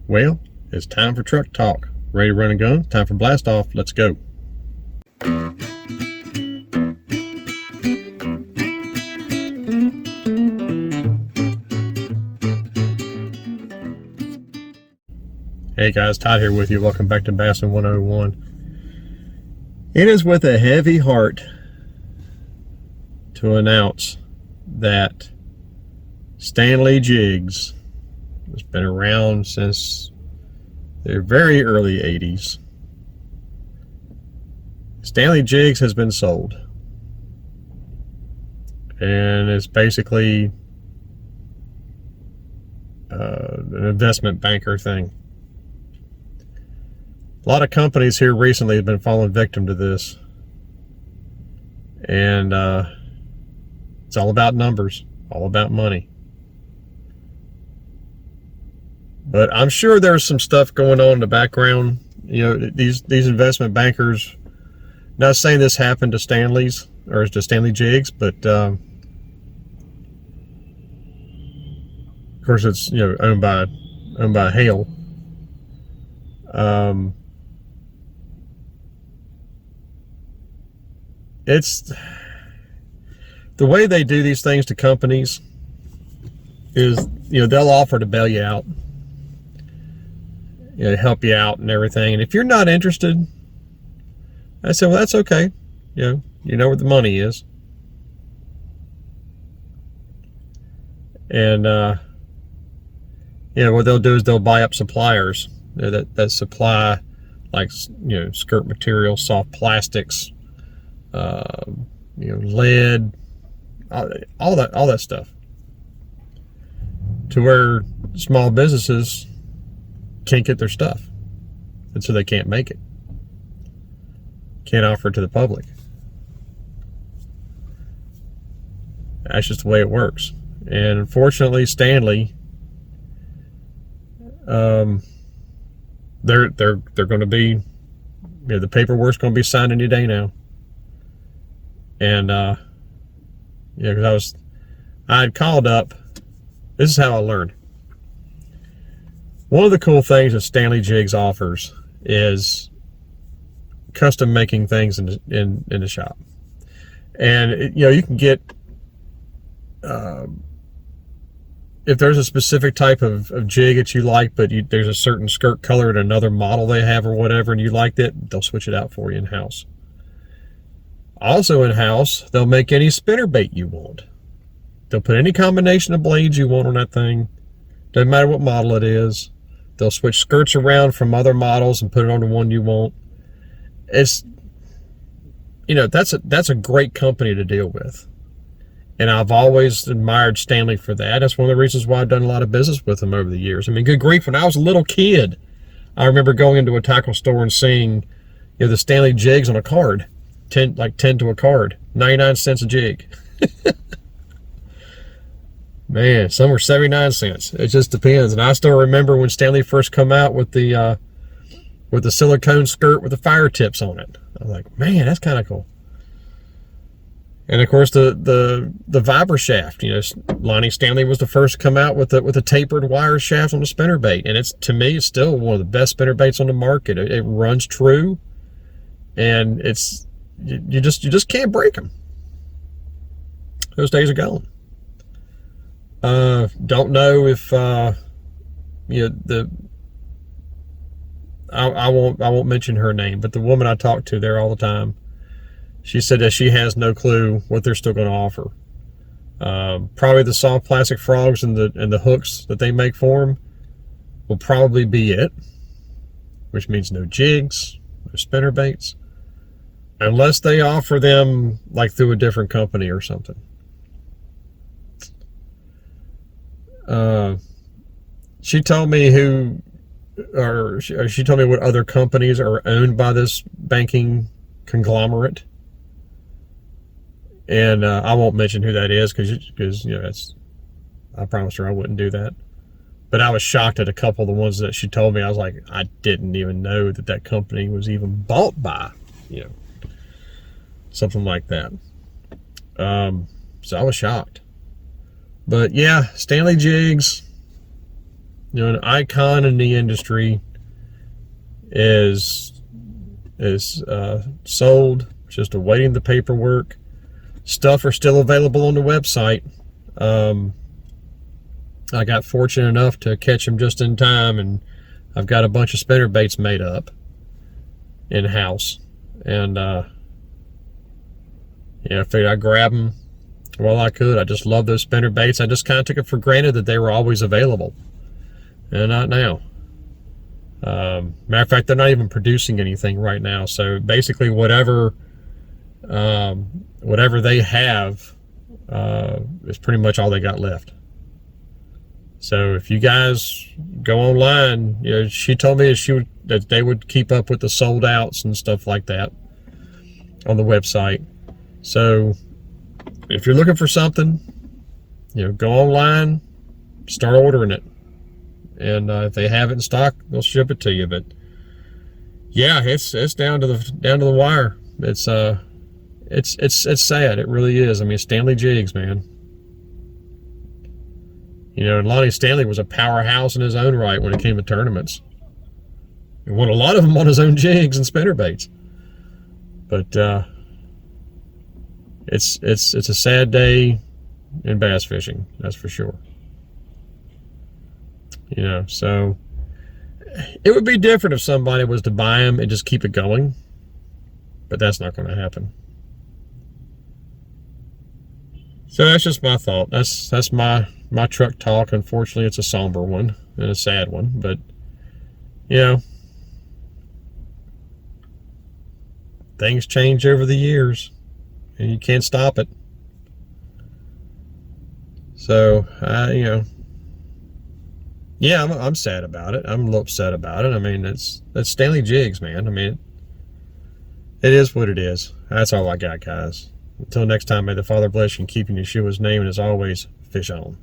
Well, it's time for truck talk. Ready to run and gun? Time for blast off. Let's go. Hey guys, Todd here with you. Welcome back to Bassin 101. It is with a heavy heart to announce that Stanley Jigs has been around since the very early 80s. Stanley Jigs has been sold. And it's basically an investment banker thing. A lot of companies here recently have been falling victim to this. And it's all about numbers, all about money. But I'm sure there's some stuff going on in the background. You know, these investment bankers, not saying this happened to Stanley's or to Stanley Jigs, but of course it's, you know, owned by Hale. It's the way they do these things to companies is, you know, they'll offer to bail you out, you know, help you out and everything. And if you're not interested, I said, well, that's okay. You know where the money is. And, you know, what they'll do is they'll buy up suppliers that supply, like, you know, skirt material, soft plastics, you know, lead, all that stuff, to where small businesses can't get their stuff, and so they can't make it, can't offer it to the public. That's just the way it works. And unfortunately, Stanley, they're going to be, you know, the paperwork's going to be signed any day now. And yeah, because I had called up. This is how I learned. One of the cool things that Stanley Jigs offers is custom making things in the shop. And you know, you can get, if there's a specific type of jig that you like, but there's a certain skirt color in another model they have or whatever, and you liked it, they'll switch it out for you in-house. Also in-house, they'll make any spinnerbait you want. They'll put any combination of blades you want on that thing. Doesn't matter what model it is. They'll switch skirts around from other models and put it on the one you want. It's, you know, that's a great company to deal with. And I've always admired Stanley for that. That's one of the reasons why I've done a lot of business with them over the years. I mean, good grief, when I was a little kid, I remember going into a tackle store and seeing, you know, the Stanley Jigs on a card. 10 to a card, 99 cents a jig. Man, some were 79 cents. It just depends. And I still remember when Stanley first come out with the silicone skirt with the fire tips on it. I was like, man, that's kind of cool. And of course the vibra shaft. You know, Lonnie Stanley was the first to come out with a tapered wire shaft on the spinnerbait, and it's, to me, it's still one of the best spinnerbaits on the market. It runs true, and it's, you just can't break them. Those days are gone. Don't know if you know, I won't mention her name, but the woman I talk to there all the time, she said that she has no clue what they're still going to offer. Probably the soft plastic frogs and the hooks that they make for them will probably be it, which means no jigs, no spinnerbaits, unless they offer them like through a different company or something. She told me she told me what other companies are owned by this banking conglomerate. And I won't mention who that is because you know, I promised her I wouldn't do that. But I was shocked at a couple of the ones that she told me. I was like, I didn't even know that company was even bought by, you know, something like that. So I was shocked. But yeah, Stanley Jigs, an icon in the industry is sold, just awaiting the paperwork. Stuff are still available on the website. I got fortunate enough to catch them just in time, and I've got a bunch of spinner baits made up in-house. And I figured I'd grab them while I could. I just love those spinner baits. I just kind of took it for granted that they were always available, and not now. Matter of fact, they're not even producing anything right now. So basically, whatever they have is pretty much all they got left. So if you guys go online, she told me that they would keep up with the sold outs and stuff like that on the website. So if you're looking for something, go online, start ordering it, and if they have it in stock, they'll ship it to you. But yeah, it's down to the wire. It's sad. It really is. I mean, Stanley Jigs, man. Lonnie Stanley was a powerhouse in his own right when it came to tournaments. He won a lot of them on his own jigs and spinnerbaits. But it's a sad day in bass fishing, that's for sure. So it would be different if somebody was to buy them and just keep it going, but that's not going to happen. So that's just my thought. That's my truck talk. Unfortunately, it's a somber one and a sad one, but things change over the years, and you can't stop it. So I'm sad about it. I'm a little upset about it. I mean, that's Stanley Jigs, man. I mean, it is what it is. That's all I got, guys. Until next time, may the Father bless you and keep you in Yeshua's name, and as always, fish on.